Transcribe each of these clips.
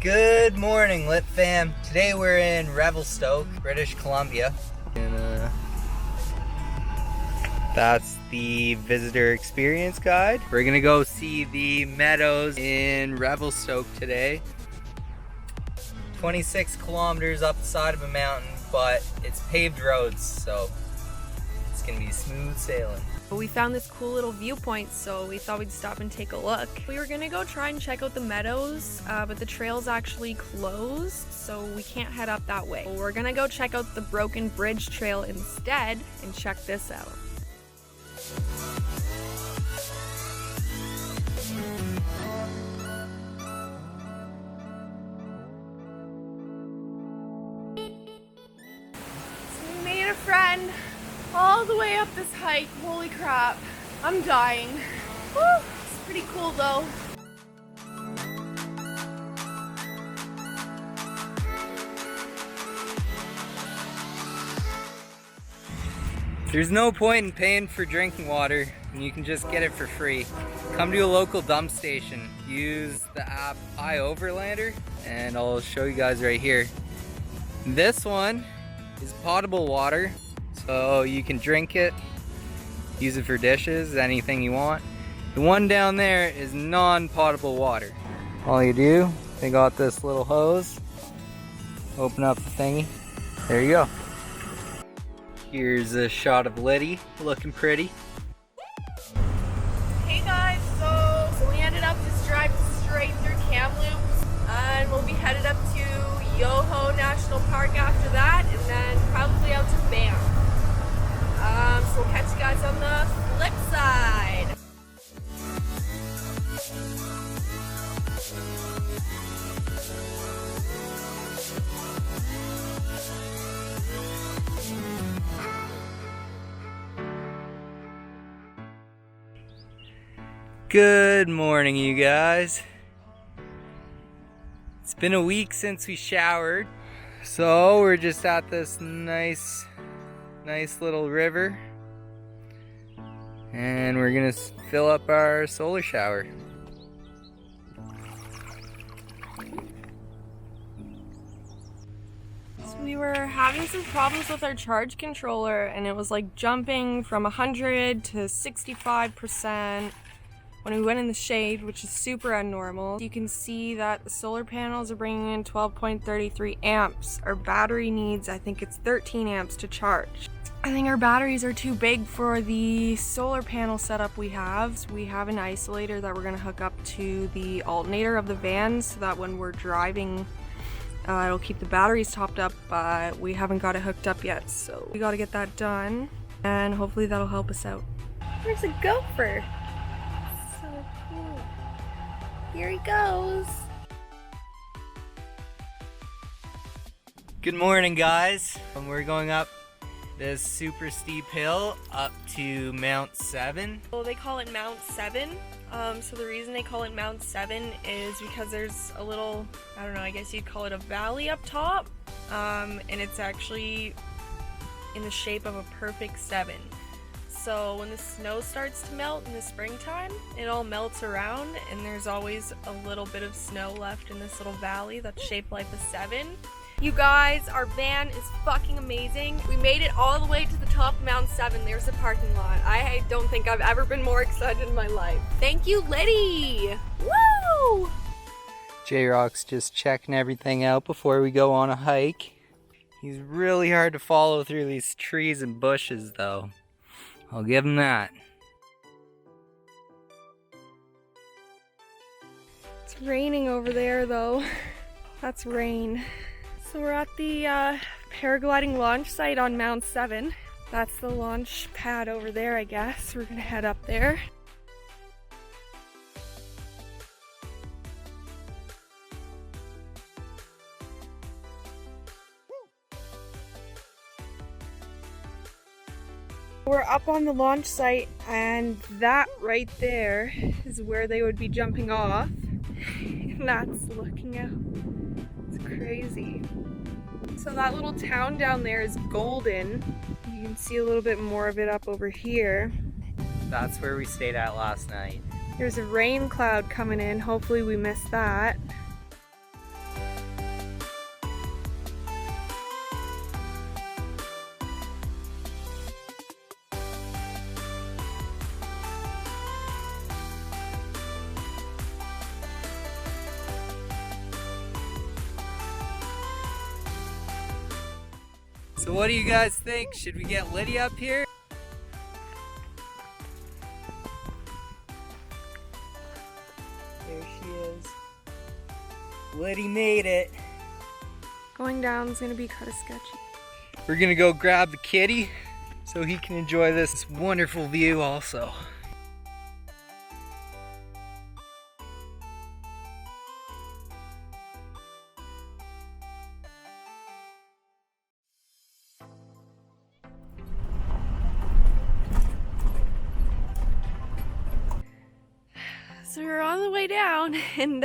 Good morning, Lit fam. Today we're in Revelstoke, British Columbia. And that's the visitor experience guide. We're gonna go see the meadows in Revelstoke today. 26 kilometers up the side of a mountain, but it's paved roads, so it's gonna be smooth sailing. We found this cool little viewpoint, so we thought we'd stop and take a look. We were gonna go try and check out the meadows, but the trail's actually closed, so we can't head up that way. We're gonna go check out the Broken Bridge Trail instead and check this out. So we made a friend all the way up this hike. Holy crap, I'm dying. Woo, it's pretty cool though. There's no point in paying for drinking water when you can just get it for free. Come to a local dump station. Use the app iOverlander and I'll show you guys right here. This one is potable water, so you can drink it, use it for dishes, anything you want. The one down there is non-potable water. All you do, they got this little hose, open up the thingy, there you go. Here's a shot of Liddy, looking pretty. Hey guys, so we ended up just driving straight through Kamloops, and we'll be headed up to Yoho National Park after that, and then probably out to Banff. So we'll catch you guys on the flip side. Good morning, you guys. It's been a week since we showered, so we're just at this nice little river, and we're gonna fill up our solar shower. So we were having some problems with our charge controller, and it was like jumping from 100 to 65%. When we went in the shade, which is super abnormal. You can see that the solar panels are bringing in 12.33 amps. Our battery needs, I think it's 13 amps to charge. I think our batteries are too big for the solar panel setup we have. So we have an isolator that we're gonna hook up to the alternator of the van so that when we're driving, it'll keep the batteries topped up, but we haven't got it hooked up yet. So we gotta get that done, and hopefully that'll help us out. There's a gopher. Here he goes. Good morning, guys. We're going up this super steep hill up to Mount 7. Well, they call it Mount 7. So the reason they call it Mount 7 is because there's a little, I don't know, I guess you'd call it a valley up top. And it's actually in the shape of a perfect 7. So when the snow starts to melt in the springtime, it all melts around, and there's always a little bit of snow left in this little valley that's shaped like a 7. You guys, our van is fucking amazing. We made it all the way to the top of Mount 7. There's the parking lot. I don't think I've ever been more excited in my life. Thank you, Liddy! Woo! J-Rock's just checking everything out before we go on a hike. He's really hard to follow through these trees and bushes, though. I'll give him that. It's raining over there though. That's rain. So we're at the paragliding launch site on Mount 7. That's the launch pad over there, I guess. We're gonna head up there. We're up on the launch site, and that right there is where they would be jumping off. And that's looking out. It's crazy. So that little town down there is Golden. You can see a little bit more of it up over here. That's where we stayed at last night. There's a rain cloud coming in. Hopefully we miss that. So what do you guys think? Should we get Liddy up here? There she is. Liddy made it. Going down is gonna be kind of sketchy. We're gonna go grab the kitty so he can enjoy this wonderful view also. So we're on the way down, and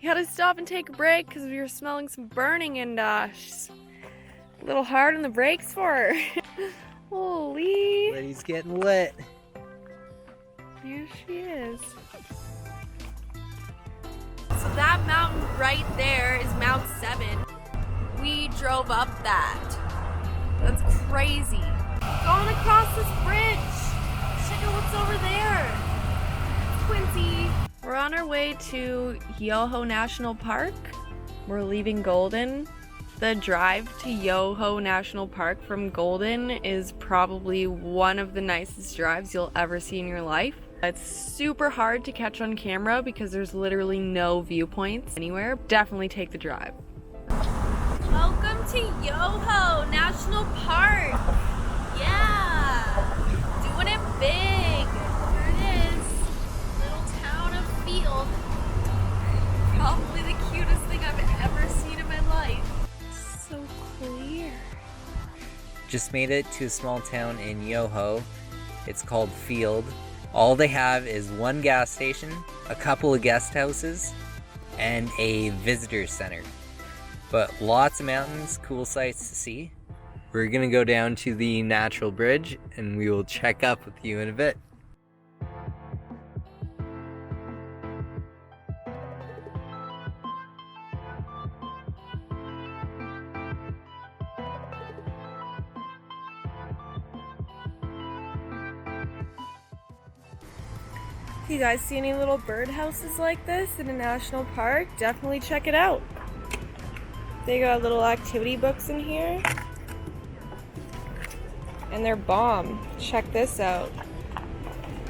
you had to stop and take a break because we were smelling some burning, and she's a little hard on the brakes for her. Holy! Liddy's getting lit. Here she is. So that mountain right there is Mount 7. We drove up that. That's crazy. Going across this bridge. Check out what's over there. Quincy. We're on our way to Yoho National Park. We're leaving Golden. The drive to Yoho National Park from Golden is probably one of the nicest drives you'll ever see in your life. It's super hard to catch on camera because there's literally no viewpoints anywhere. Definitely take the drive. Welcome to Yoho National Park. Yeah, doing it big. Here it is. Field. Probably the cutest thing I've ever seen in my life. So clear. Just made it to a small town in Yoho. It's called Field. All they have is one gas station, a couple of guest houses, and a visitor center. But lots of mountains, cool sights to see. We're gonna go down to the natural bridge and we will check up with you in a bit. If you guys see any little birdhouses like this in a national park, definitely check it out. They got little activity books in here. And they're bomb. Check this out.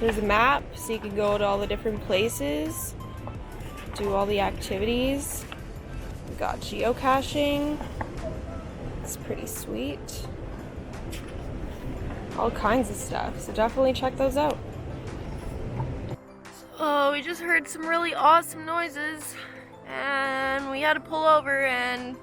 There's a map so you can go to all the different places, do all the activities. We got geocaching. It's pretty sweet. All kinds of stuff, so definitely check those out. Oh, we just heard some really awesome noises, and we had to pull over, and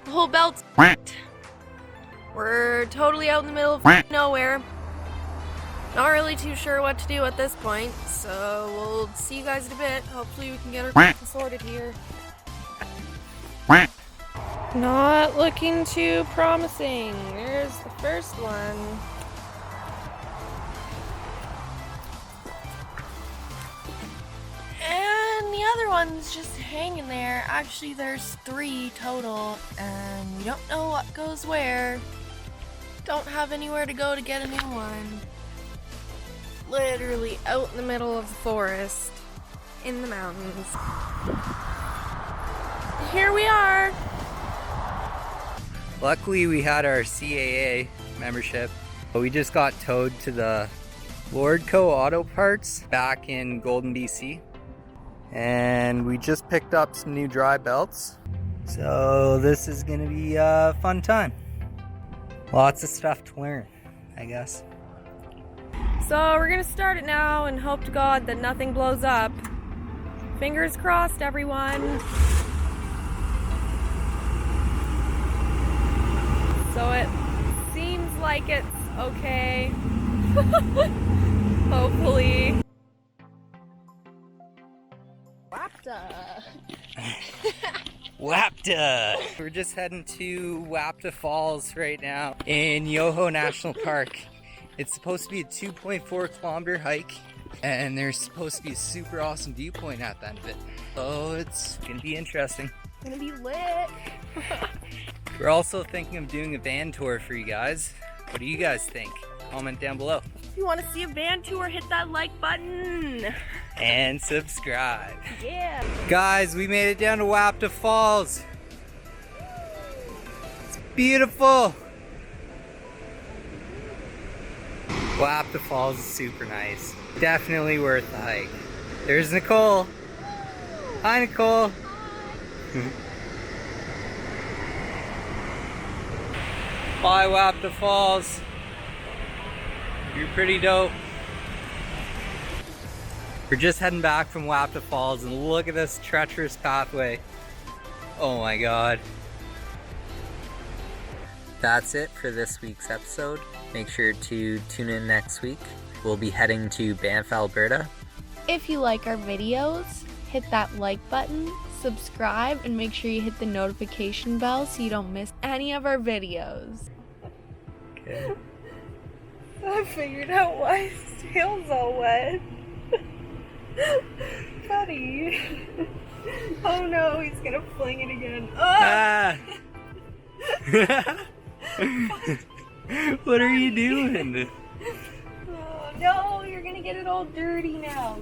the whole belt's We're totally out in the middle of nowhere. Not really too sure what to do at this point, so we'll see you guys in a bit. Hopefully we can get our sorted here. Not looking too promising. There's the first one. And the other one's just hanging there. Actually, there's 3 total, and we don't know what goes where. Don't have anywhere to go to get a new one. Literally out in the middle of the forest, in the mountains. Here we are. Luckily, we had our CAA membership, but we just got towed to the Lordco Auto Parts back in Golden, BC. And we just picked up some new dry belts. So this is gonna be a fun time. Lots of stuff to learn, I guess. So we're gonna start it now and hope to God that nothing blows up. Fingers crossed, everyone. So it seems like it's okay. Hopefully. Wapta! We're just heading to Wapta Falls right now in Yoho National Park. It's supposed to be a 2.4 kilometer hike, and there's supposed to be a super awesome viewpoint at the end of it. So it's gonna be interesting. Gonna be lit. We're also thinking of doing a van tour for you guys. What do you guys think? Comment down below. If you want to see a van tour, hit that like button. And subscribe. Yeah. Guys, we made it down to Wapta Falls. It's beautiful. Wapta Falls is super nice. Definitely worth the hike. There's Nicole. Hi, Nicole. Bye, Wapta Falls. You're pretty dope. We're just heading back from Wapta Falls and look at this treacherous pathway. Oh my god. That's it for this week's episode. Make sure to tune in next week. We'll be heading to Banff, Alberta. If you like our videos, hit that like button, subscribe, and make sure you hit the notification bell so you don't miss any of our videos. Okay. I figured out why his tail's all wet. Buddy. Oh no, he's gonna fling it again. Ah. What are you doing? Oh, no, you're gonna get it all dirty now.